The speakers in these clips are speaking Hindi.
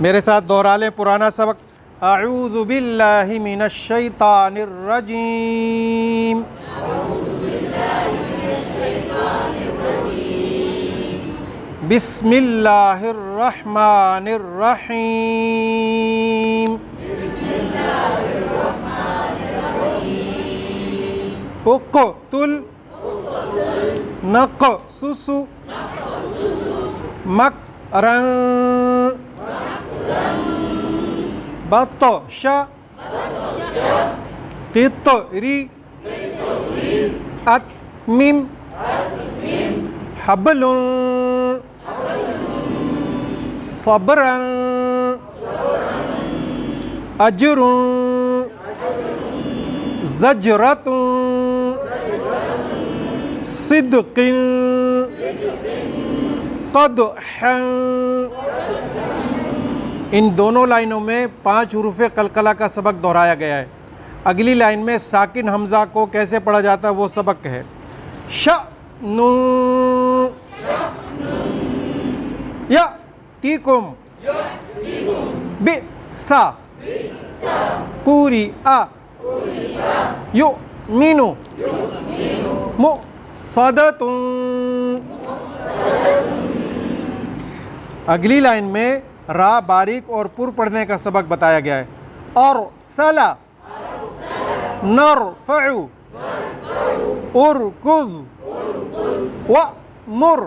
मेरे साथ दोहरा लें पुराना सबक। अऊज़ु बिल्लाहि मिनश शैतानिर रजीम। बिस्मिल्लाहिर रहमानिर रहीम। उक़्तुल नक़सुसु मक़रन बतश क़ित्री अत्मिम हब्लुन सब्रन अजरुन ज़जरतुन सिद्क़िन क़दहन। इन दोनों लाइनों में 5 हुरूफ़े कलकला का सबक दोहराया गया है। अगली लाइन में साकिन हमज़ा को कैसे पढ़ा जाता है वो सबक है। शअनु यअतीकुम बिसा कुरिआ युमिनु मुसदतुन। अगली लाइन में रा बारीक और पुर पढ़ने का सबक बताया गया है। और सला नरफ़उ उरकुज़ व मुर।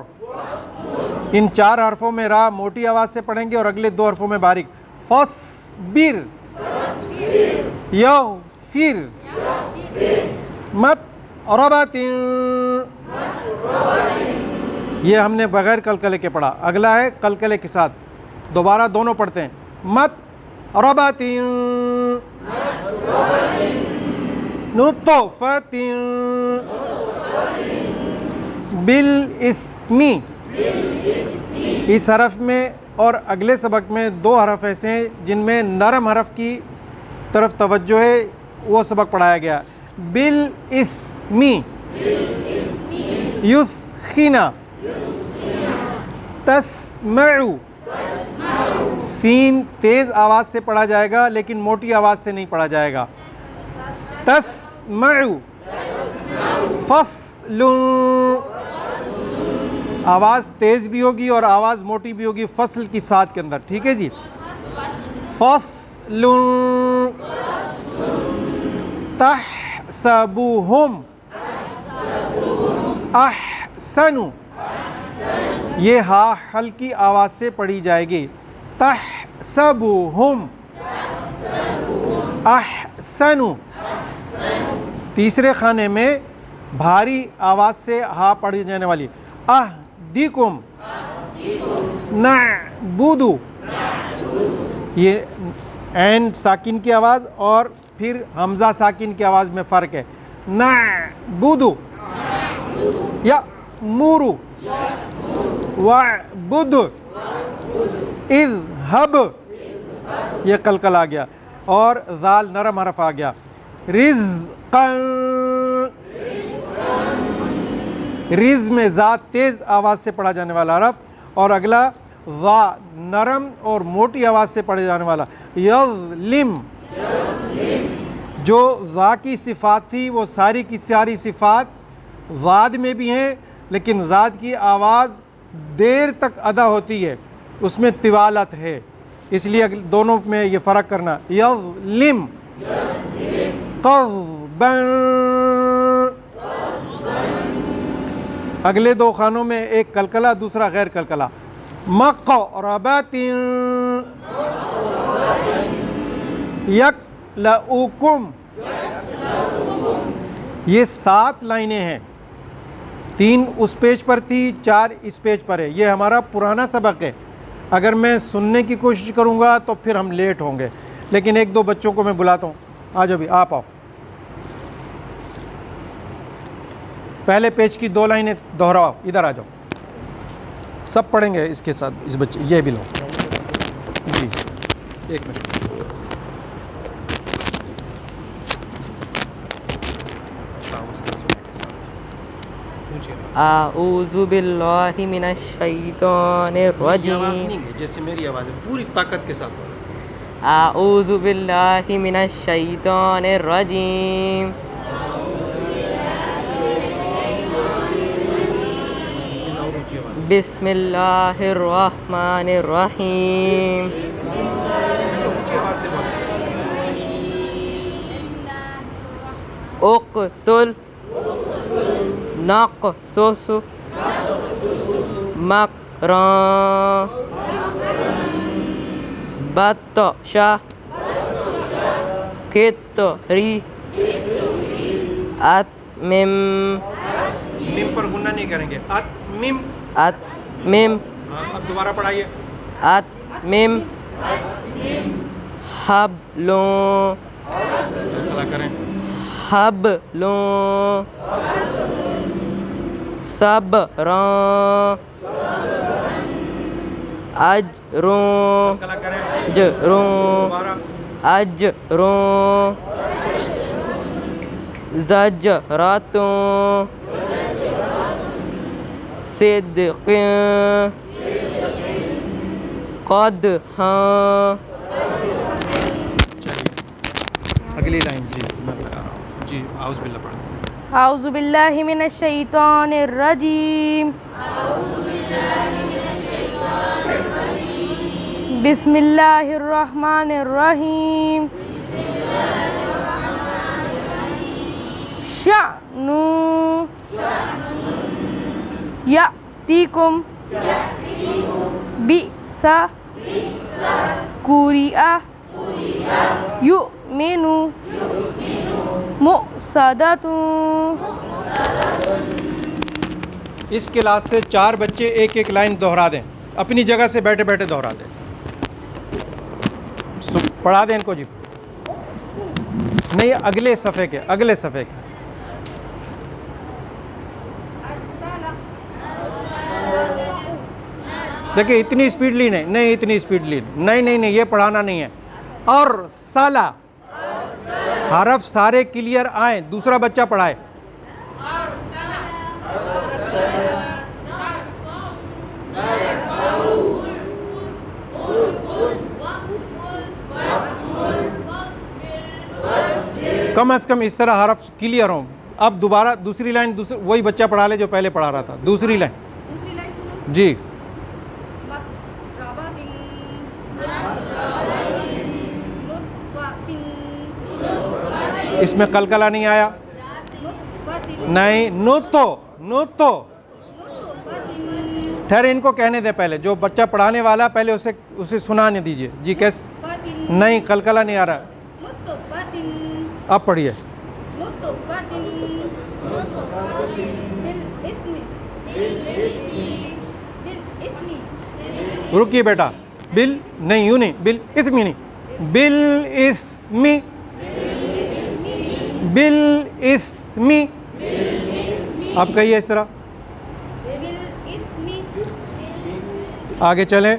इन 4 हरफों में रा मोटी आवाज़ से पढ़ेंगे और अगले 2 हरफों में बारीक। फस्बिर यग़फिर मतरबतिन। ये हमने बगैर कलकले के पढ़ा। अगला है कलकले के साथ, दोबारा दोनों पढ़ते हैं। मतरबतिन नुतफ़तिन बिल इस्मी। इस हरफ में और अगले सबक में 2 हरफ ऐसे हैं जिनमें नरम हरफ की तरफ तवज्जो है, वो सबक पढ़ाया गया। बिल इस्मी युस्खिना तस्मउ। सीन तेज़ आवाज़ से पढ़ा जाएगा लेकिन मोटी आवाज़ से नहीं पढ़ा जाएगा। तस्मउ फस्लुन। आवाज़ तेज़ भी होगी और आवाज़ मोटी भी होगी फसल की साथ के अंदर, ठीक है जी। फस्लुन तहसबुहुम अहसनु। ये हा हल्की आवाज़ से पढ़ी जाएगी। तहसबुहुम अहसनु। तीसरे खाने में भारी आवाज़ से हा पढ़ी जाने वाली। अहदिकुम नअबुदु। ये ऐन साकिन की आवाज़ और फिर हमज़ा साकिन की आवाज़ में फ़र्क है। नअबुदु यअमुरु वअबुद इज़हब। ये कलकल आ गया और ज़ाल नरम हरफ आ गया। रिज़क़न। रिज़ में ज़ा तेज़ आवाज़ से पढ़ा जाने वाला हरफ और अगला ज़ा नरम और मोटी आवाज़ से पढ़े जाने वाला। यज़लिम। जो ज़ा की सिफ़ात थी वो सारी की सारी सिफ़ात ज़ाद में भी हैं, लेकिन ज़ाद की आवाज़ देर तक अदा होती है, उसमें तिवालत है, इसलिए दोनों में ये फ़र्क करना। यज़लिम क़ज़बन। अगले 2 खानों में एक कलकला दूसरा गैर कलकला। मक़रबतिन यक़लउकुम। ये 7 लाइनें हैं, 3 उस पेज पर थी, 4 इस पेज पर है। ये हमारा पुराना सबक है। अगर मैं सुनने की कोशिश करूँगा तो फिर हम लेट होंगे, लेकिन 1-2 बच्चों को मैं बुलाता हूँ। आ जाओ भी, आप आओ। पहले पेज की 2 लाइनें दोहराओ, इधर आ जाओ। सब पढ़ेंगे इसके साथ। इस बच्चे ये भी लो जी, 1 मिनट। आऊज़ु बिल्लाहि मिनश शैतानिर रजीम। जैसे मेरी आवाज़ है, पूरी ताकत के साथ बोलो। आऊज़ु बिल्लाहि मिनश शैतानिर रजीम। बिस्मिल्लाहिर रहमानिर रहीम। उक़्तुल नक़्सुस मकरान बत्शा कितरी अत्मिम। मिम पर गुन्ना नहीं करेंगे, अत्मिम। अत्मिम। अब दोबारा पढ़ाइए। अत्मिम हब्लों। करें। हब्लों सब्रां अजरों। अजरों ज़जरातों सिद्क़ीं क़दहां। अगली लाइन जी मैं लगा रहा हूँ जी। आउज़ु बिल्लाह पढ़ें। आऊज़ु बिल्लाहि मिनश शैतानिर रजीम। बिस्मिल्लाहिर रहमानिर रहीम। शअनु यातीकुम बिसा कुरिआ युमिनु मुसदतु। इस क्लास से 4 बच्चे एक एक लाइन दोहरा दें, अपनी जगह से बैठे बैठे दोहरा दें। पढ़ा दें इनको जी। नहीं, अगले सफ़े के, अगले सफ़े के। देखिए इतनी स्पीड ली नहीं, नहीं इतनी स्पीड ली नहीं, नहीं नहीं, ये पढ़ाना नहीं है। और साला हरफ सारे क्लियर आए, दूसरा बच्चा पढ़ाए। कम से कम इस तरह हरफ क्लियर हों। अब दोबारा दूसरी लाइन, वही बच्चा पढ़ा ले जो पहले पढ़ा रहा था। दूसरी लाइन जी। इसमें कलकला नहीं आया, नहीं। नो तो ठहरे, इनको कहने दे पहले। जो बच्चा पढ़ाने वाला पहले उसे सुनाने दीजिए जी। कैसे? नहीं, कलकला नहीं आ रहा। अब पढ़िए। रुकिए बेटा। बिल नहीं, यूं नहीं, बिल इस्मी नहीं, बिल इस्मी, बिल इस्मी। आप कहिए इस तरह। आगे चलें।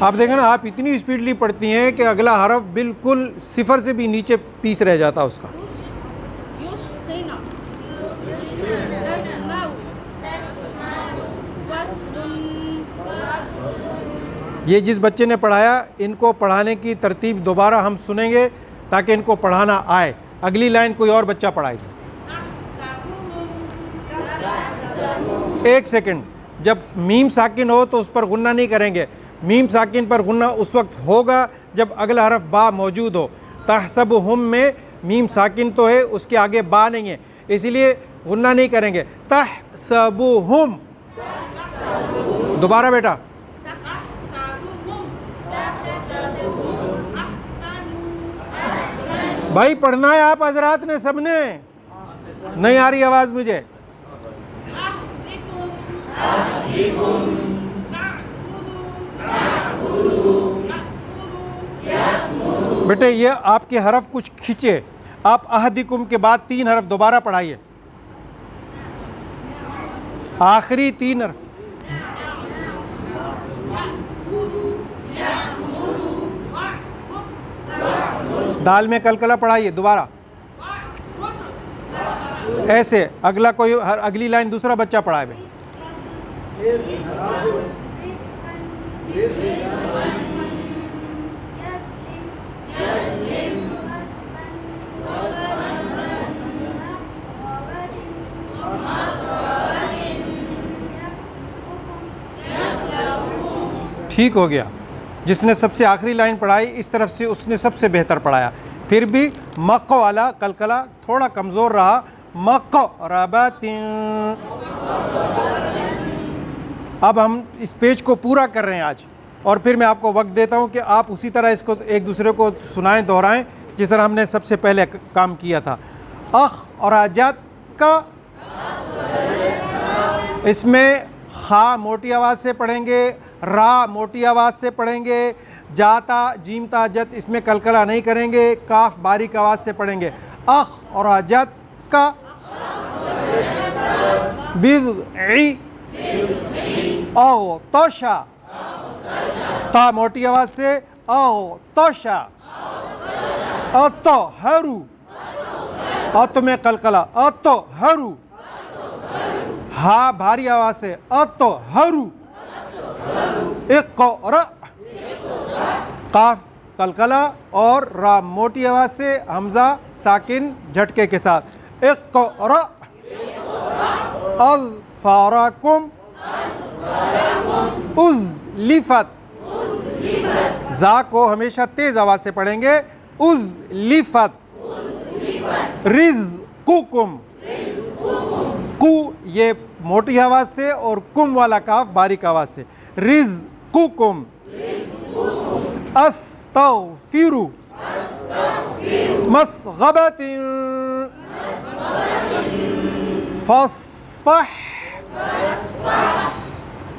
आप देखें ना, आप इतनी स्पीडली पढ़ती हैं कि अगला हरफ बिल्कुल सिफर से भी नीचे पीस रह जाता उसका। ये जिस बच्चे ने पढ़ाया, इनको पढ़ाने की तरतीब दोबारा हम सुनेंगे ताकि इनको पढ़ाना आए। अगली लाइन कोई और बच्चा पढ़ाएगा। 1 सेकंड। जब मीम साकिन हो तो उस पर गुन्ना नहीं करेंगे। मीम साकिन पर गुन्ना उस वक्त होगा जब अगला हरफ बा मौजूद हो। तहसबुहुम में मीम साकिन तो है, उसके आगे बा नहीं है, इसलिए गुन्ना नहीं करेंगे। तहसबुहुम। दोबारा बेटा। भाई पढ़ना है आप हजरात ने, सबने। नहीं आ रही आवाज मुझे। बेटे ये आपके हरफ कुछ खींचे। आप अहदिकुम के बाद 3 हरफ दोबारा पढ़ाइए, आखिरी 3 हरफ। दाल में कलकला पढ़ाइए दोबारा। ऐसे अगला कोई अगली लाइन दूसरा बच्चा पढ़ाए भाई। ठीक हो गया। जिसने सबसे आखिरी लाइन पढ़ाई इस तरफ से उसने सबसे बेहतर पढ़ाया। फिर भी मक्को वाला कलकला थोड़ा कमज़ोर रहा। मक्को रबातिन। अब हम इस पेज को पूरा कर रहे हैं आज, और फिर मैं आपको वक्त देता हूं कि आप उसी तरह इसको एक दूसरे को सुनाएं, दोहराएं, जिस तरह हमने सबसे पहले काम किया था। अख और आजात का, इसमें खा मोटी आवाज़ से पढ़ेंगे, रा मोटी आवाज़ से पढ़ेंगे, जाता जीमता जत इसमें कलकला नहीं करेंगे, काफ बारीक आवाज़ से पढ़ेंगे। अख और आजात का, बिज़ई औ तोशा, ता मोटी आवाज़ से औ तोशा, अतो हरू, अत में कलकला अतो हरू, हा भारी आवाज़ से अतो हरू, इक़रा, काफ कलकला और रा मोटी आवाज़ से, हमज़ा साकिन झटके के साथ। इक़रा अज़फ़ारकुम उज़लिफ़त, जा को हमेशा तेज़ आवाज़ से पढ़ेंगे। उज़लिफ़त रिज़्क़ुकुम, कु ये मोटी आवाज़ से और कुम वाला काफ बारीक आवाज़ से। रिज़्क़ुकुम अस्तग़फिरु मस्ग़बतिन फ़स्फ़ह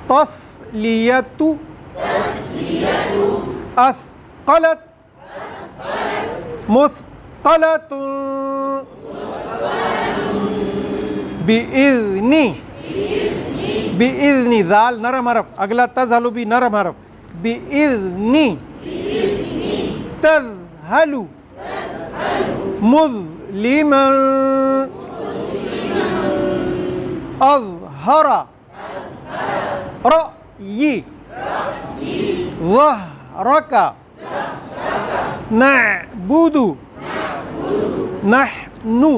तस्लियतु अस्क़लत मुस्क़लतुन बिइज़्नी, बिइज़्नी ज़ाल नरम हरफ, अगला तज़हलु भी नरम हरफ। बिइज़्नी तज़हलु मुज़लिमन अज़हरा रअयी ज़हरका नअबुदु नहनु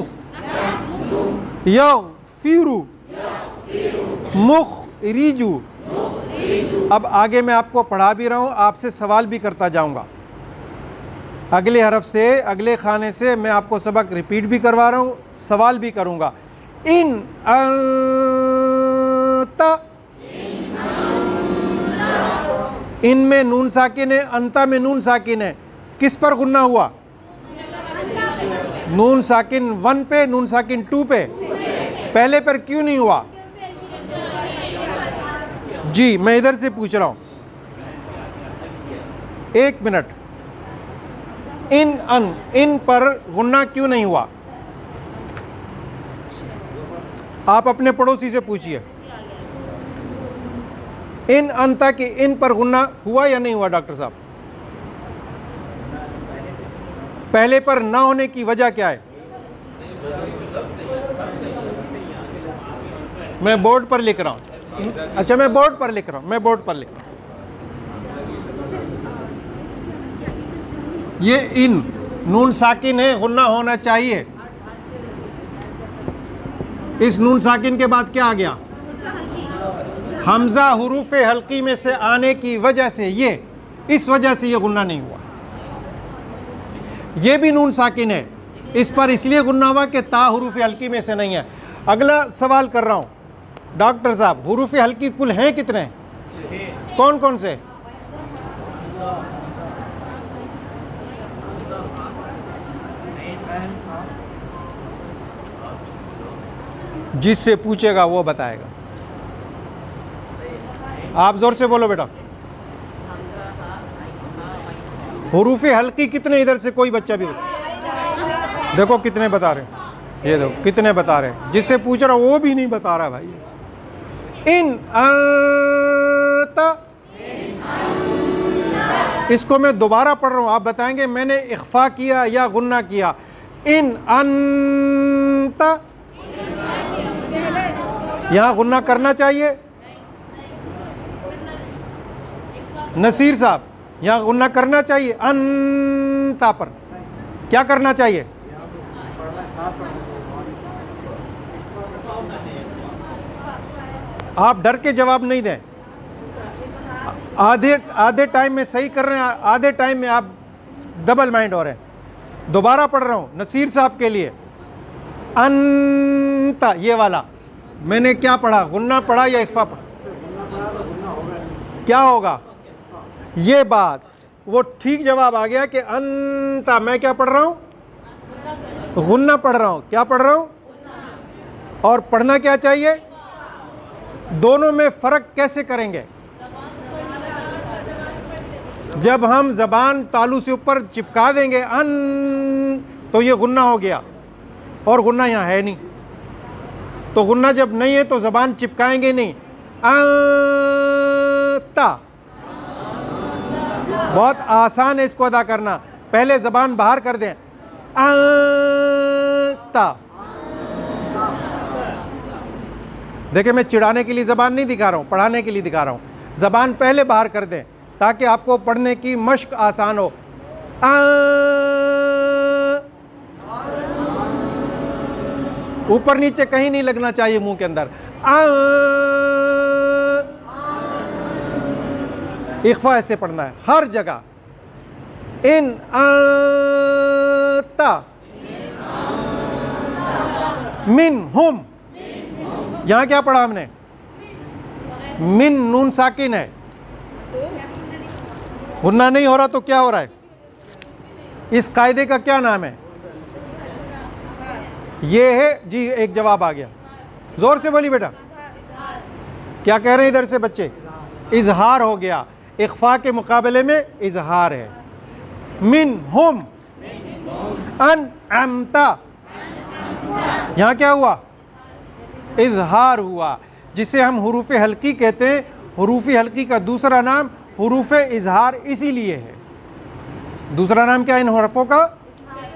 यग़फिरु मुख़रिजु। अब आगे मैं आपको पढ़ा भी रहा हूँ, आपसे सवाल भी करता जाऊँगा। अगले हरफ से अगले खाने से मैं आपको सबक रिपीट भी करवा रहा हूँ, सवाल भी करूँगा। इन अंता, इन में नून साकिन है, अंता में नून साकिन है। किस पर गुन्ना हुआ? नून साकिन 1 पे, नून साकिन 2 पे। पहले पर क्यों नहीं हुआ? जी मैं इधर से पूछ रहा हूं, 1 मिनट। इन पर गुन्ना क्यों नहीं हुआ? आप अपने पड़ोसी से पूछिए। इन अंता के इन पर गुन्ना हुआ या नहीं हुआ डॉक्टर साहब? पहले पर ना होने की वजह क्या है? मैं बोर्ड पर लिख रहा हूं। अच्छा मैं बोर्ड पर लिख रहा हूं, ये इन नून साकिन है, गुन्ना होना चाहिए। इस नून साकिन के बाद क्या आ गया? हमजा हुरूफे हल्की में से आने की वजह से ये, इस वजह से ये गुन्ना नहीं हुआ। ये भी नून साकिन है, इस पर इसलिए गुन्ना हुआ कि ता हुरूफे हल्की में से नहीं है। अगला सवाल कर रहा हूं डॉक्टर साहब, हुरूफे हल्की कुल हैं कितने? कौन कौन से? जिससे पूछेगा वो बताएगा। आप जोर से बोलो बेटा। हुरूफे हल्की कितने? इधर से कोई बच्चा भी देखो कितने बता रहे हैं, ये देखो कितने बता रहे हैं। जिससे पूछ रहा वो भी नहीं बता रहा भाई। इन अंता, इसको मैं दोबारा पढ़ रहा हूं, आप बताएंगे मैंने इख्फा किया या गुन्ना किया। इन अंता यहाँ गुन्ना करना चाहिए? नसीर साहब, यहाँ गुन्ना करना चाहिए? अंता पर क्या करना चाहिए? आप डर के जवाब नहीं दें। आधे टाइम में सही कर रहे हैं, आधे टाइम में आप डबल माइंड हो रहे हैं। दोबारा पढ़ रहा हूं नसीर साहब के लिए। अंता, ये वाला मैंने क्या पढ़ा? गुन्ना पढ़ा या इख्फा पढ़ा? क्या होगा? ये बात, वो ठीक जवाब आ गया कि अंता। मैं क्या पढ़ रहा हूं? गुन्ना पढ़ रहा हूं। क्या पढ़ रहा हूं? और पढ़ना क्या चाहिए? दोनों में फर्क कैसे करेंगे? जब हम जबान तालू से ऊपर चिपका देंगे अन, तो ये गुन्ना हो गया, और गुन्ना यहाँ है नहीं। तो गुन्ना जब नहीं है तो जबान चिपकाएंगे नहीं। ता, बहुत आसान है इसको अदा करना। पहले जबान बाहर कर दें, ता। देखिए, मैं चिढ़ाने के लिए जबान नहीं दिखा रहा हूं, पढ़ाने के लिए दिखा रहा हूं। जबान पहले बाहर कर दें ताकि आपको पढ़ने की मश्क आसान हो। ऊपर नीचे कहीं नहीं लगना चाहिए मुंह के अंदर। इख्फा ऐसे पढ़ना है हर जगह। इन ता मिन हुम। यहां क्या पढ़ा हमने? मिन नून साकिन है, गुन्ना नहीं हो रहा तो क्या हो रहा है? इस कायदे का क्या नाम है? ये है जी। एक जवाब आ गया, जोर से बोली बेटा। क्या कह रहे हैं इधर से बच्चे? इजहार हो गया। इख्फा के मुकाबले में इजहार है। मिन हुम अन अमता, यहां क्या हुआ? इजहार हुआ, जिसे हम हुरूफ हल्की कहते हैं। हुरूफ हल्की का दूसरा नाम हुरूफ इजहार इसीलिए है। दूसरा नाम क्या है इन हरफों का?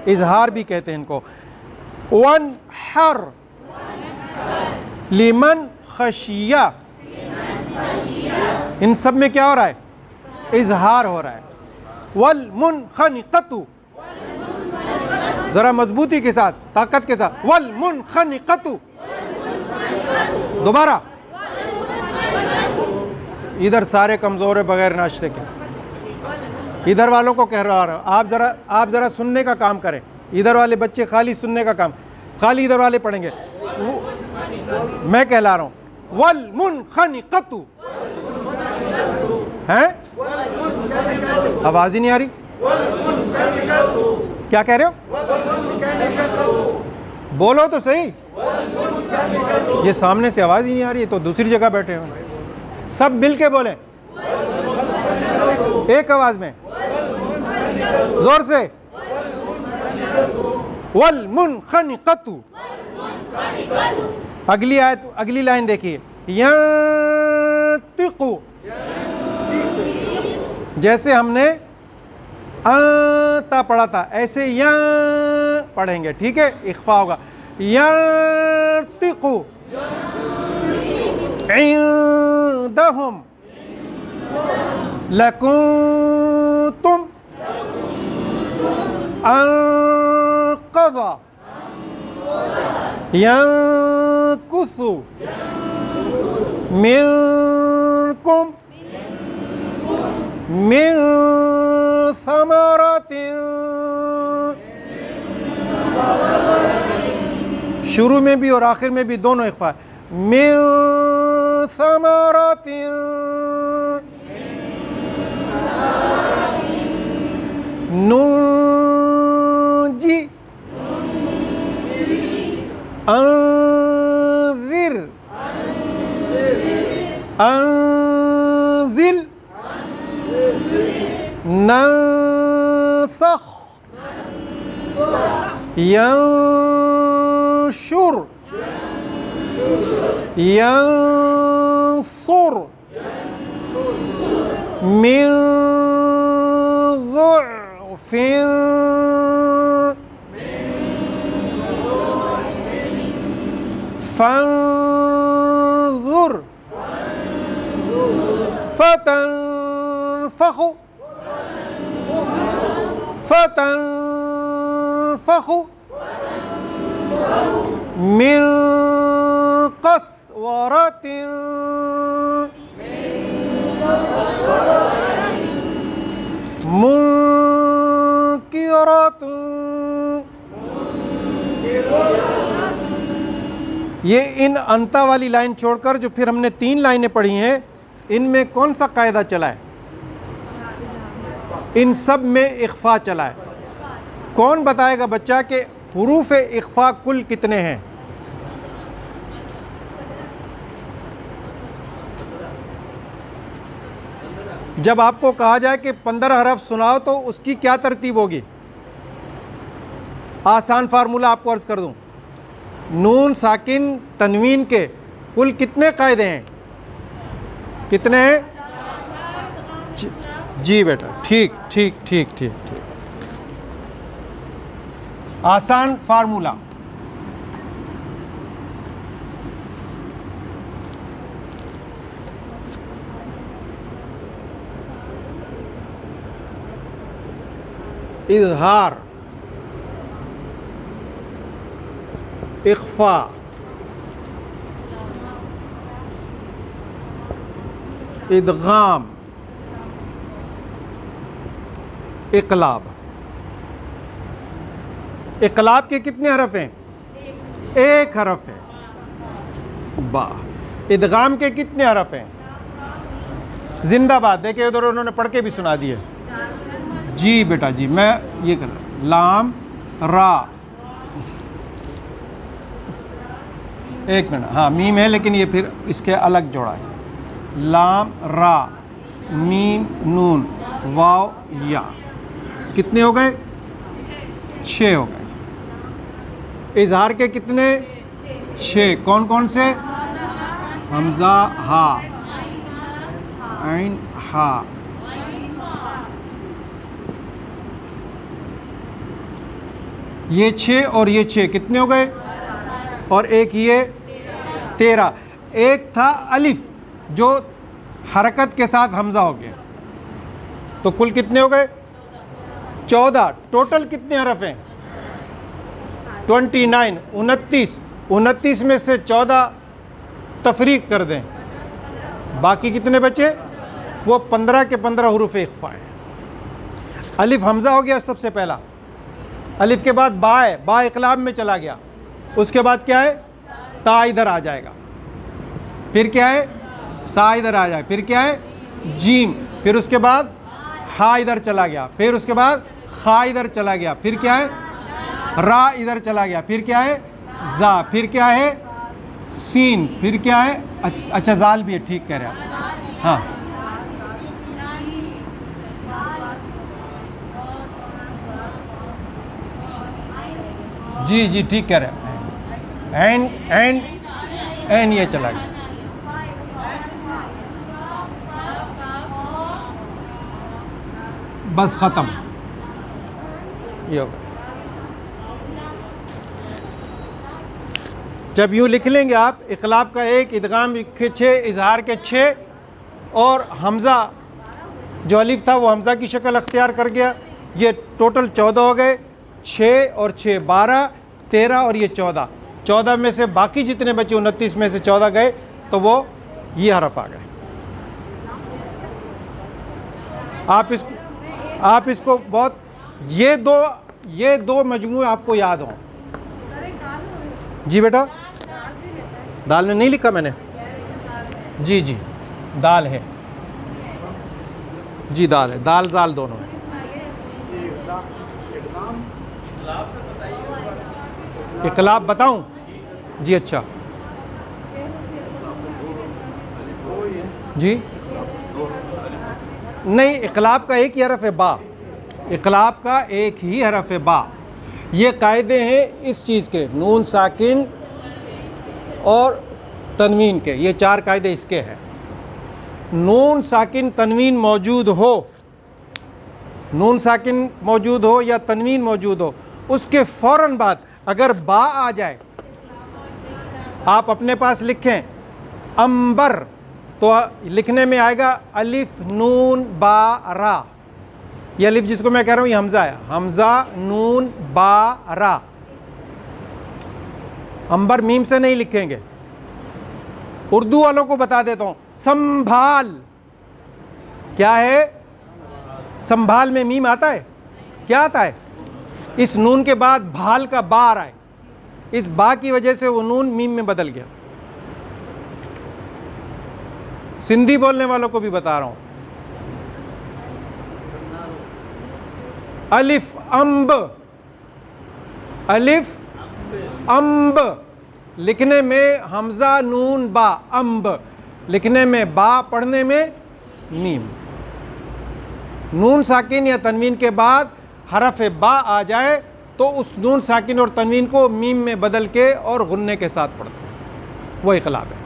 इजहार भी कहते हैं इनको। वन हर लिमन खशिया, इन सब में क्या हो रहा है? इजहार हो रहा है। वल मुनखनिकतु, जरा मजबूती के साथ, ताकत के साथ। वल मुनखनिकतु, दोबारा। इधर सारे कमजोर है बगैर नाश्ते के। इधर वालों को कह रहा हूं, आप जरा सुनने का काम करें। इधर वाले बच्चे खाली सुनने का काम, खाली इधर वाले पढ़ेंगे। मैं कहला रहा हूं वल मुनखनिकतु हैं? आवाज ही नहीं आ रही। क्या कह रहे हो? बोलो तो सही। ये सामने से आवाज ही नहीं आ रही है तो दूसरी जगह बैठे हो। सब मिल के बोले एक आवाज में, जोर से। वल मुनखनिकतु। अगली आयत, अगली लाइन देखिए। यंतिकु, जैसे हमने ता पढ़ा था ऐसे या पढ़ेंगे, ठीक है? इख्फा होगा। यंतिकु इंदहुम लकुंतुम अनक़ज़ा यंकुसु मिनकुम मिन समरातिन। शुरू में भी और आखिर में भी दोनों इख्फा। मिन समरातिन नूजी अंजिर अंजिल नंसख यंशुर यंसुर मिन ज़ुअफ़िन फंज़ुर फतनफखु, फतनफखु मिन क़स्वरतिन, मुनकिरतुन। ये इन अंता वाली लाइन छोड़कर जो फिर हमने 3 लाइनें पढ़ी हैं, इनमें कौन सा कायदा चला है? इन सब में इख्फा चला है। कौन बताएगा बच्चा कि हुरूफ इख्फा कुल कितने हैं? जब आपको कहा जाए कि 15 हरफ सुनाओ तो उसकी क्या तरतीब होगी? आसान फार्मूला आपको अर्ज कर दूं, नून साकिन तनवीन के कुल कितने कायदे हैं? कितने हैं? जी बेटा, ठीक ठीक ठीक ठीक ठीक। आसान फार्मूला, इज़हार, इख्फा, इदगाम, इकलाब। इकलाब के कितने हरफ हैं? 1 हरफ है। वाह। इदगाम के कितने हरफ हैं? जिंदाबाद। देखिए उधर उन्होंने पढ़ के भी सुना दिए। जी बेटा जी, मैं ये कर लाम रा, एक मिनट, हाँ मीम है लेकिन ये फिर इसके अलग जोड़ा है। लाम रा मीम नून वाव या, कितने हो गए? 6 हो गए। इजहार के कितने? 6। कौन कौन से? हमजा हा, ऐन हा। ये 6 और ये 6 कितने हो गए? और एक ये 13। एक था अलिफ जो हरकत के साथ हमजा हो गया, तो कुल कितने हो गए? 14। टोटल कितने हरफ हैं? 29, 29। 29 में से 14 तफरीक कर दें, बाकी कितने बचे? वो 15 के 15 हुरूफ इख्फा हैं। अलिफ हमजा हो गया सबसे पहला, अलिफ के बाद बा है, बा इकलाब में चला गया, उसके बाद क्या है? ता इधर आ जाएगा, फिर क्या है? सा इधर आ जाए, फिर क्या है? जीम, फिर उसके बाद हा इधर चला गया, फिर उसके बाद खा इधर चला गया, फिर क्या है? रा इधर चला गया, फिर क्या है? जा, फिर क्या है? सीन, फिर क्या है? अच्छा जाल भी है, ठीक कह रहे हैं। हाँ जी जी ठीक कह रहे हैं। एन ये चला गया। बस खत्म। ये जब यूँ लिख लेंगे आप, इक़लाब का 1, इदगाम के 6, इजहार के 6, और हमज़ा जो अलिफ था वो हमज़ा की शक्ल अख्तियार कर गया। ये टोटल 14 हो गए। 6 और 6 12, 13 और ये 14। 14 में से बाकी जितने बचे 29 में से 14 गए, तो वो ये हरफ आ गए। आप इसको बहुत, ये दो मजमूए आपको याद हों। जी बेटा, दाल में नहीं लिखा मैंने? जी जी दाल है, जी दाल है, दाल जाल दोनों है। इक़लाब बताऊं? जी अच्छा जी नहीं, इक़लाब का एक ही हरफ है बा, इक़लाब का एक ही हरफ है बा। ये कायदे हैं इस चीज़ के, नून साकिन और तनवीन के, ये 4 कायदे इसके हैं। नून साकिन तनवीन मौजूद हो, नून साकिन मौजूद हो या तनवीन मौजूद हो, उसके फ़ौरन बाद अगर बा आ जाए, आप अपने पास लिखें अंबर, तो लिखने में आएगा अलिफ नून बा रा। ये अलिफ जिसको मैं कह रहा हूँ ये हमजा है, हमजा नून बा रा। अंबर मीम से नहीं लिखेंगे। उर्दू वालों को बता देता हूं, संभाल क्या है? संभाल में मीम आता है? क्या आता है? इस नून के बाद भाल का बा आ रहा है, इस बा की वजह से वो नून मीम में बदल गया। सिंधी बोलने वालों को भी बता रहा हूं, अलिफ अम्ब, अलिफ अम्ब लिखने में हमजा नून बा, अम्ब लिखने में बा, पढ़ने में मीम। नून साकिन या तनवीन के बाद हरफ बा आ जाए तो उस नून साकिन और तनवीन को मीम में बदल के और गुन्ने के साथ पढ़ते हैं, वो इखलाब है।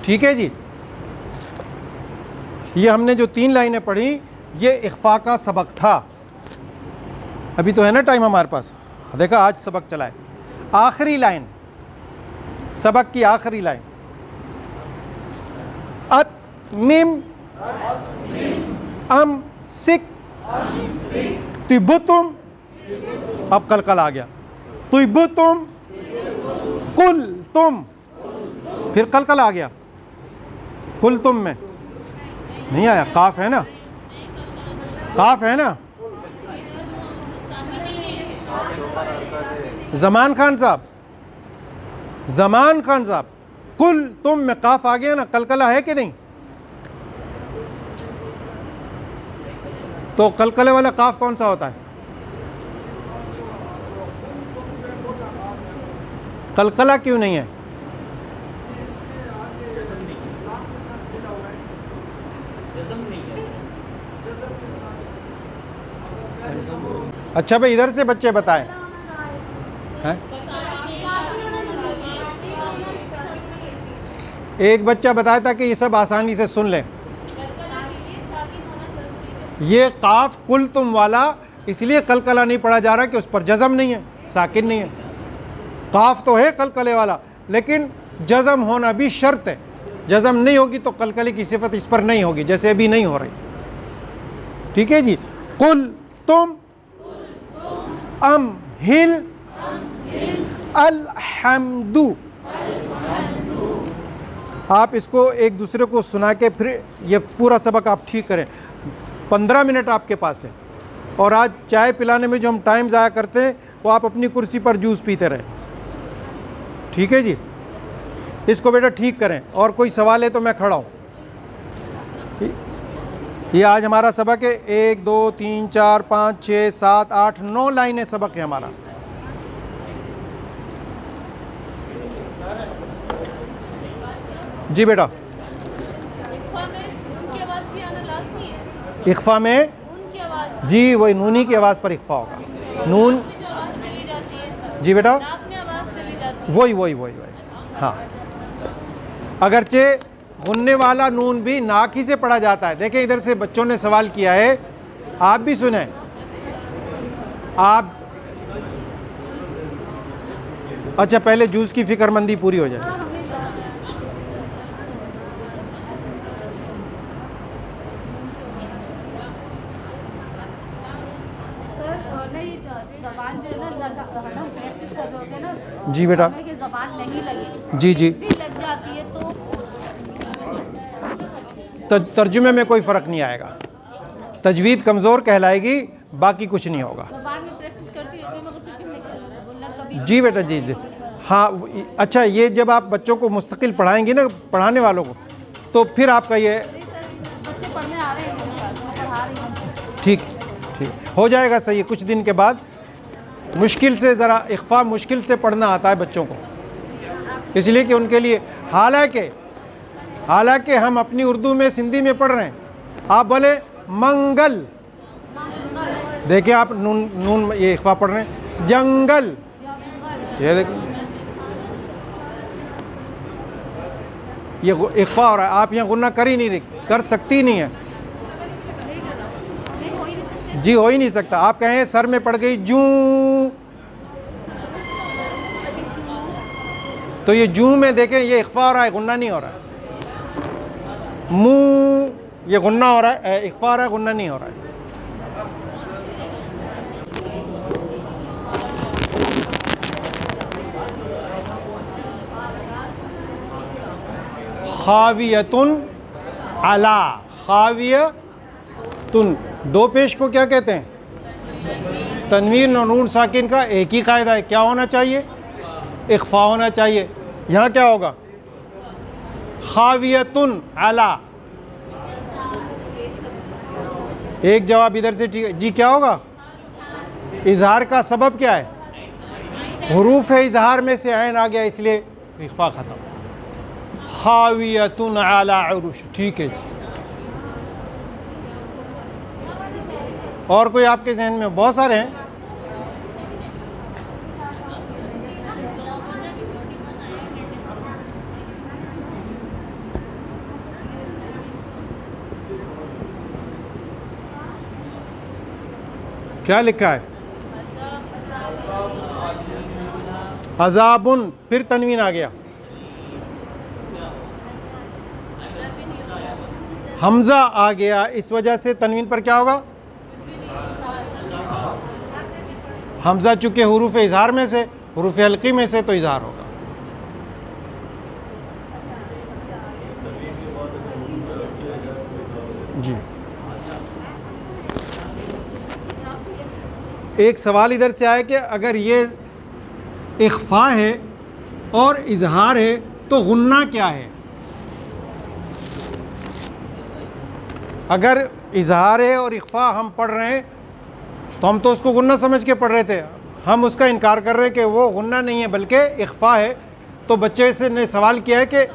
ठीक है जी। ये हमने जो 3 लाइनें पढ़ी ये इख्फा का सबक था। अभी तो है ना टाइम हमारे पास, देखा आज सबक चला है। आखिरी लाइन, सबक की आखिरी लाइन, अत मिम अम सिक तिबुतुम, अब कल आ गया, तिबुतुम कुल तुम, फिर कल आ गया, कुल तुम में नहीं आया, काफ है ना, काफ है ना। जमान खान साहब, जमान खान साहब, कुल तुम में काफ आ गया ना, कलकला है कि नहीं? तो कलकले वाला काफ कौन सा होता है? कलकला क्यों नहीं है? अच्छा भाई, इधर से बच्चे बताएं हैं? एक बच्चा बताया था कि ये सब आसानी से सुन लें। ये काफ कुल तुम वाला इसलिए कलकला नहीं पढ़ा जा रहा कि उस पर जज़म नहीं है, साकिन नहीं है। काफ तो है कलकले वाला, लेकिन जज़म होना भी शर्त है। जज़म नहीं होगी तो कलकले की सिफत इस पर नहीं होगी, जैसे अभी नहीं हो रही। ठीक है जी। कुल तुम अम हिल अलहम्दु। आप इसको एक दूसरे को सुना के फिर ये पूरा सबक आप ठीक करें। 15 मिनट आपके पास है, और आज चाय पिलाने में जो हम टाइम ज़ाया करते हैं वो आप अपनी कुर्सी पर जूस पीते रहें। ठीक है जी। इसको बेटा ठीक करें, और कोई सवाल है तो मैं खड़ा हूँ। ये आज हमारा सबक है 1 2 3 4 5 6 7 8 9 लाइनें सबक है हमारा। जी बेटा, इख्फा में जी वही नूनी की आवाज़ पर इख्फा होगा। नून जी बेटा, वही वही वही वही हाँ। अगरचे गुन्ने वाला नून भी नाक ही से पढ़ा जाता है। देखें इधर से बच्चों ने सवाल किया है, आप भी सुने। आप अच्छा पहले जूस की फिक्रमंदी पूरी हो जाए। जी बेटा, नहीं लगे जी जी, लग जाती है तो तर्जुमे में कोई फ़र्क नहीं आएगा। तजवीद कमज़ोर कहलाएगी, बाकी कुछ नहीं होगा। जबान में प्रैक्टिस करती है तो मगर कुछ नहीं बोलना कभी। जी बेटा, जी जी हाँ। अच्छा, ये जब आप बच्चों को मुस्तकिल पढ़ाएंगी ना, पढ़ाने वालों को, तो फिर आपका ये बच्चे पढ़ने आ रहे हैं, पढ़ा रही हूँ। ठीक ठीक हो जाएगा सही। कुछ दिन के बाद मुश्किल से ज़रा इख्फा मुश्किल से पढ़ना आता है बच्चों को, इसलिए कि उनके लिए हालांकि हम अपनी उर्दू में सिंधी में पढ़ रहे हैं। आप बोले मंगल, देखिए आप नून नून ये इख्फा पढ़ रहे हैं। जंगल, ये देखिए ये इख्फा हो रहा है। आप यहाँ गुन्ना कर ही नहीं रही, कर सकती नहीं है जी, हो ही नहीं सकता। आप कहें सर में पड़ गई जूं, तो ये जू में देखें, ये इख्फा हो रहा है, गुन्ना नहीं हो रहा है। मुँह, ये गुन्ना हो रहा है, इख्फा हो रहा है, गुन्ना नहीं हो रहा है। खावियतुन अला, खावियतुन, दो पेश को क्या कहते हैं? तनवीन और नून साकिन का एक ही कायदा है, क्या होना चाहिए? इख्फा होना चाहिए। यहाँ क्या होगा? खावियतुन अला। एक जवाब इधर से, ठीक है जी, क्या होगा? इजहार का सबब क्या है? हुरूफ इजहार में से ऐन आ गया, इसलिए इख्फा खत्म। खावियतुन अला उरुश, ठीक है जी। और कोई आपके जहन में? बहुत सारे हैं। क्या लिखा है? अजाबुन, फिर तनवीन आ गया। हमजा आ गया, इस वजह से तनवीन पर क्या होगा? हमजा चूंकि हुरूफ इजहार में से, हुरूफ हल्की में से, तो इजहार होगा। जी, एक सवाल इधर से आया कि अगर ये इख्फा है और इजहार है तो गुन्ना क्या है? अगर इजहार है और इख्फा हम पढ़ रहे हैं तो हम तो उसको गुन्ना समझ के पढ़ रहे थे, हम उसका इनकार कर रहे हैं कि वो गुन्ना नहीं है बल्कि इख्फा है। तो बच्चे से ने सवाल किया है कि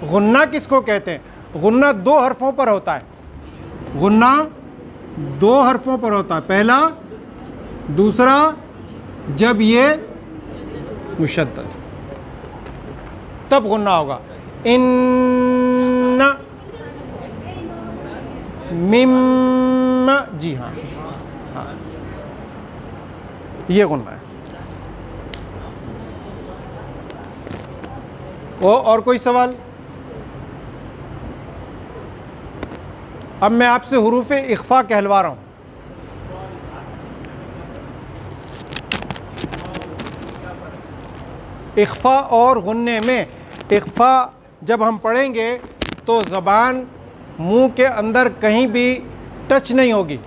गुन्ना किसको कहते हैं? गुन्ना दो हरफों पर होता है, गुन्ना दो हरफों पर होता है, पहला, दूसरा जब ये मुशद्दद, तब गुन्ना होगा। इन्ना, मिम्मा, जी हाँ, हाँ, ये गुन्ना है। और कोई सवाल? अब मैं आपसे हुरूफ इख्फा कहलवा रहा हूं। इख्फा और गुन्ने में, इख्फा जब हम पढ़ेंगे तो ज़बान मुंह के अंदर कहीं भी टच नहीं होगी।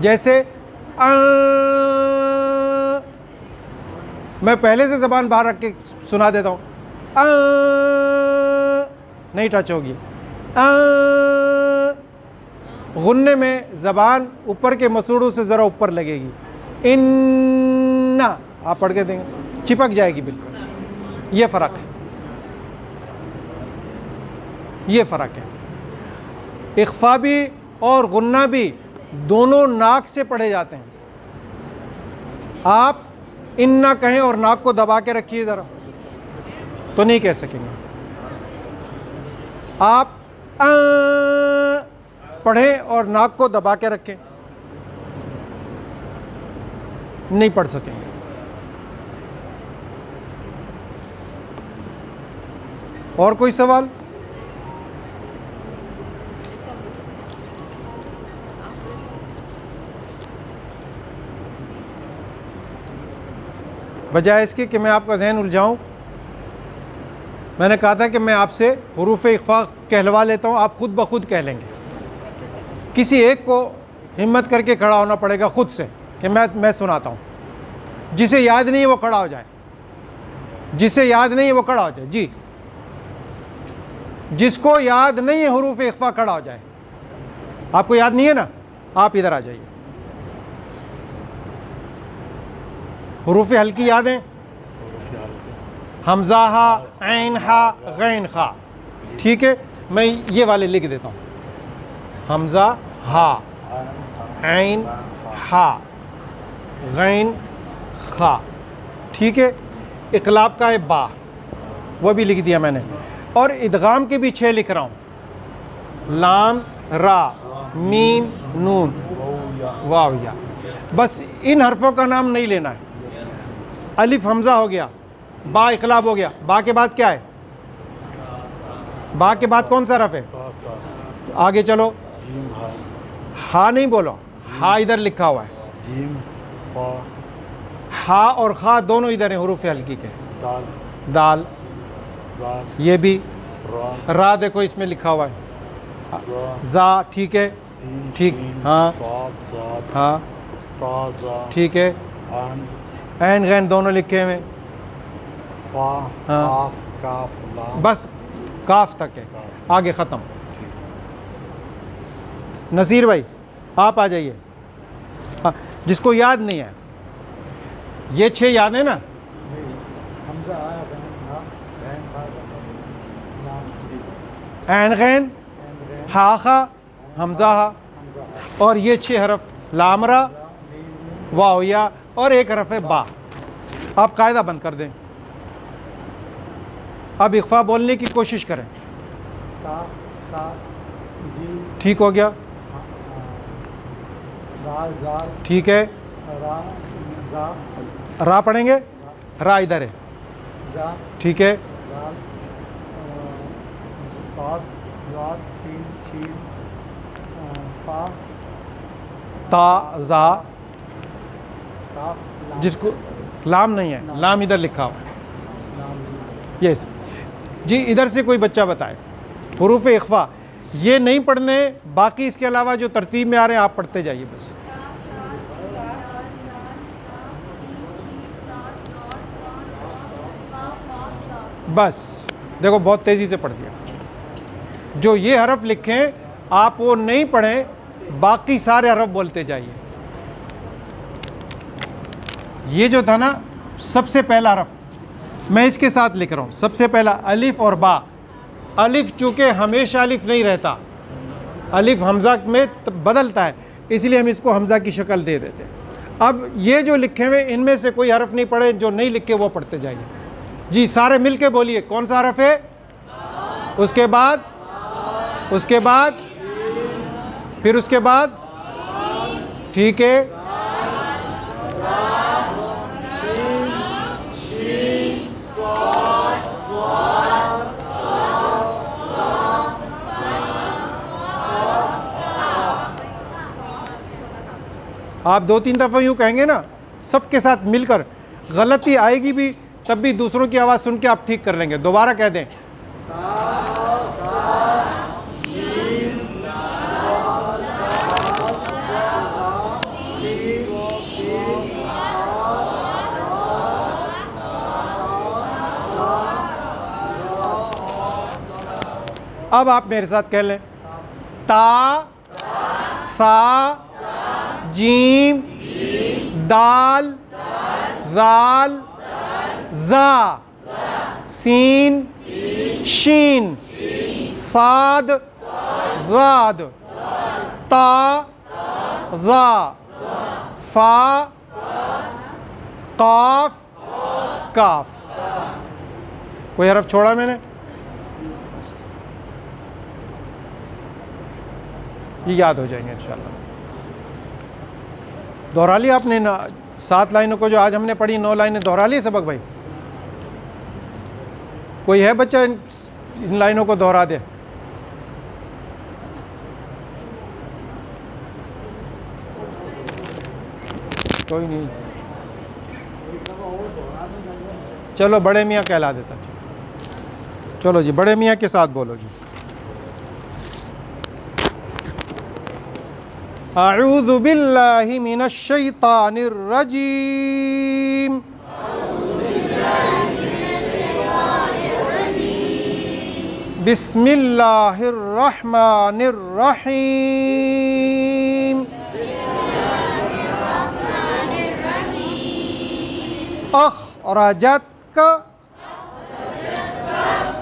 जैसे मैं पहले से ज़बान बाहर रख के सुना देता हूँ, नहीं टच होगी। गुन्ने में ज़बान ऊपर के मसूड़ों से ज़रा ऊपर लगेगी। इन्ना आप पढ़ के देंगे, चिपक जाएगी बिल्कुल। ये फ़र्क है, ये फ़र्क है। इख्फा भी और गुन्ना भी दोनों नाक से पढ़े जाते हैं। आप इन्ना कहें और नाक को दबा के रखिए ज़रा, तो नहीं कह सकेंगे। आप पढ़ें और नाक को दबा के रखें, नहीं पढ़ सकेंगे। और कोई सवाल? बजाय इसके कि मैं आपका जहन उलझाऊं, मैंने कहा था कि मैं आपसे हुरूफ इख्फा कहलवा लेता हूं, आप खुद ब खुद कह लेंगे। किसी एक को हिम्मत करके खड़ा होना पड़ेगा खुद से कि मैं सुनाता हूं। जिसे याद नहीं है वो खड़ा हो जाए, जिसे याद नहीं है वो खड़ा हो जाए। जी, जिसको याद नहीं है हुरूफ इख्फा खड़ा हो जाए। आपको याद नहीं है ना, आप इधर आ जाइए। हुरूफ हल्की याद है? हमजा हा, ऐन हा, गैन खा। ठीक है, मैं ये वाले लिख देता हूँ। हमजा हा, ऐन हा, गैन खा। ठीक है, इकलाब का है बा, वो भी लिख दिया मैंने। और इदगाम के भी 6 लिख रहा हूँ। लाम, रा, मीम, नून, वाव, या। बस इन हरफों का नाम नहीं लेना है। अलिफ हमजा हो गया, बा इखलाब हो गया। बा के बाद क्या है? बा के बाद कौन सा हरफ है? आगे चलो। जीम हा हा नहीं बोलो, हा इधर लिखा हुआ है। जीम खा हा और खा दोनों इधर हैं हुरूफ हल्की के। दाल दाल, जाल ये भी। रा रा देखो इसमें लिखा हुआ है। जा जा, ठीक है, सीन ठीक, शीन, हाँ। साद जाद हाँ ताजा ठीक है। अन ऐन गैन दोनों लिखे हुए हैं। फा हाँ। काफ काफ लाम बस काफ तक है, काफ। आगे ख़त्म। नसीर भाई आप आ जाइए। हाँ, जिसको याद नहीं है, ये 6 याद है ना? हमजा आया रैन खा लाम जी ऐन गैन, हा खा, हमजा हा, और ये 6 हरफ लामरा, वाव या, और एक हरफ है बा। आप कायदा बंद कर दें। अब इख्फा बोलने की कोशिश करें। ता सा जी ठीक हो गया, दाल जाल ठीक है। रा जा रा पढ़ेंगे, रा इधर है, जा ठीक है। जाल साद जाद सीन शीन फा ता जा, काफ लाम जिसको लाम नहीं है, लाम इधर लिखा हुआ है। लाम यस जी, इधर से कोई बच्चा बताए हुरूफ इख्फा ये नहीं पढ़ने, बाकी इसके अलावा जो तरतीब में आ रहे हैं आप पढ़ते जाइए बस। बस देखो बहुत तेज़ी से पढ़ दिया। जो ये हरफ लिखें आप वो नहीं पढ़ें, बाकी सारे हरफ बोलते जाइए। ये जो था ना सबसे पहला हरफ, मैं इसके साथ लिख रहा हूँ। सबसे पहला अलिफ और बा। अलिफ चूँकि हमेशा अलिफ नहीं रहता, अलिफ हमज़ा में बदलता है, इसलिए हम इसको हमज़ा की शक्ल दे देते हैं। अब ये जो लिखे हुए इनमें से कोई हरफ नहीं पढ़े, जो नहीं लिखे वो पढ़ते जाइए जी। सारे मिल के बोलिए कौन सा हरफ है, उसके बाद फिर उसके बाद, ठीक है। आप 2-3 दफ़ा यूँ कहेंगे ना सबके साथ मिलकर, गलती आएगी भी तब भी दूसरों की आवाज़ सुन के आप ठीक कर लेंगे। दोबारा कह दें। अब आप मेरे साथ कह लें। ता सा जीम दाल जाल जा सीन शीन साद ज़ाद ता ज़ा फा काफ काफ। कोई हरफ छोड़ा मैंने? ये याद हो जाएंगे इंशाल्लाह। दोहरा लिया आपने ना 7 लाइनों को जो आज हमने पढ़ी, 9 लाइनें दोहरा ली सबक भाई? कोई है बच्चा इन लाइनों को दोहरा दे? कोई नहीं, चलो बड़े मियाँ कहला देता। चलो जी बड़े मियाँ के साथ बोलो जी। अऊज़ु बिल्लाहि मिनश शैतानिर रजीम। बिस्मिल्लाहिर रहमानिर रहीम। अखरजतका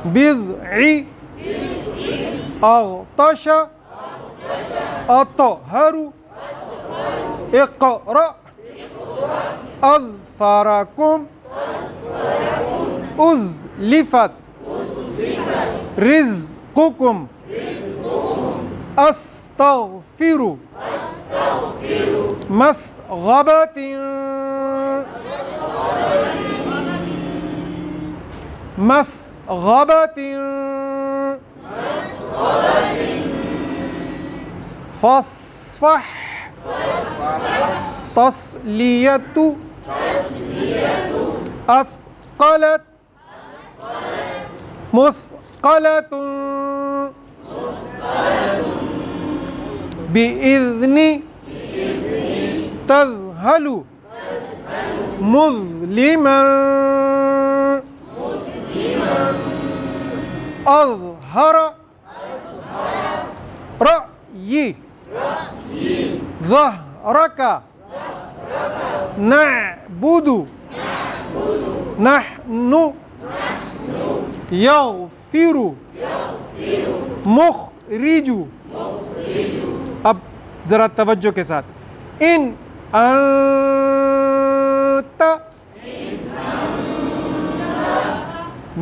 बिज़ई अग़तश अतहरु इक़रा अज़फ़रकुम उज़लिफ़त रिज़्क़ुकुम अस्तग़फ़िरु मस्ग़बतिन मस्ग़बतिन फ़स्फ़ह तस्लियतु अस्क़लत मुस्क़लतुन बिइज़्नि तज़हलु मुज़लिमन अज़हर रअयी ज़हरक नअबुदु नहनु यग़फिरु मुख़रिजु। अब ज़रा तवज्जो के साथ, इन अंत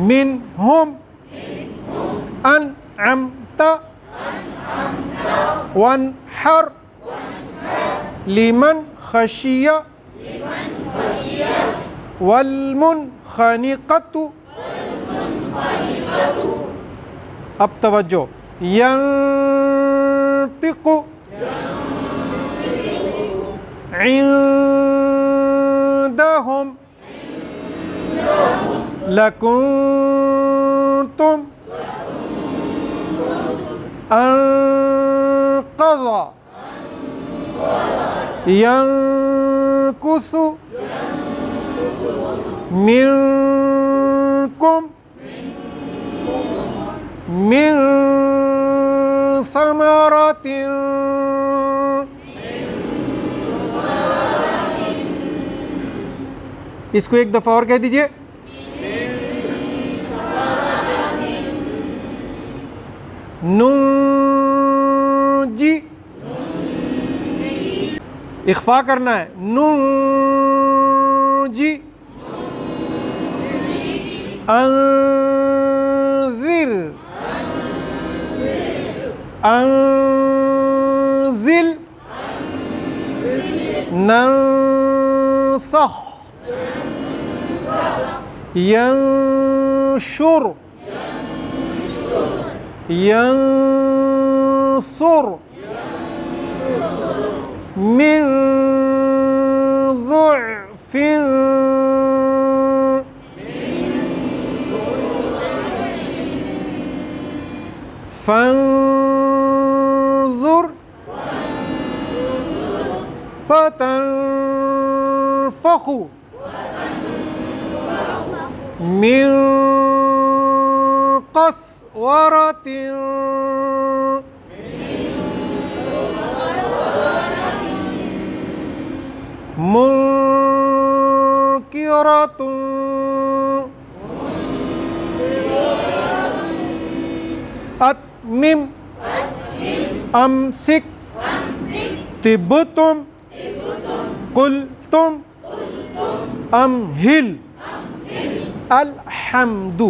मिनहुम अनअमत वन्हर लिमन खशिया वल्मुनखनिक़तु। अब तवज्जो, यंतिक़ु इंदहुम लकुंतुम अनक़ज़ यंकुसु मिनकुम मिन समरातिन। इसको एक दफा और कह दीजिए, नूजी, इख्फा करना है, नूजी अंज़िर अंज़िल नंसख यंशुर यंसुर मिन ज़ुअफ़िन फंज़ुर फतनफ़ख़ु मिन क़स्वरतिन मुनकिरतुन अत्मिम अमसिक तिब्तुम कुल्तुम अमहिल अल्हम्दु।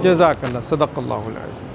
जज़ाकल्लाह, सदक़ल्लाहुल अज़ीम।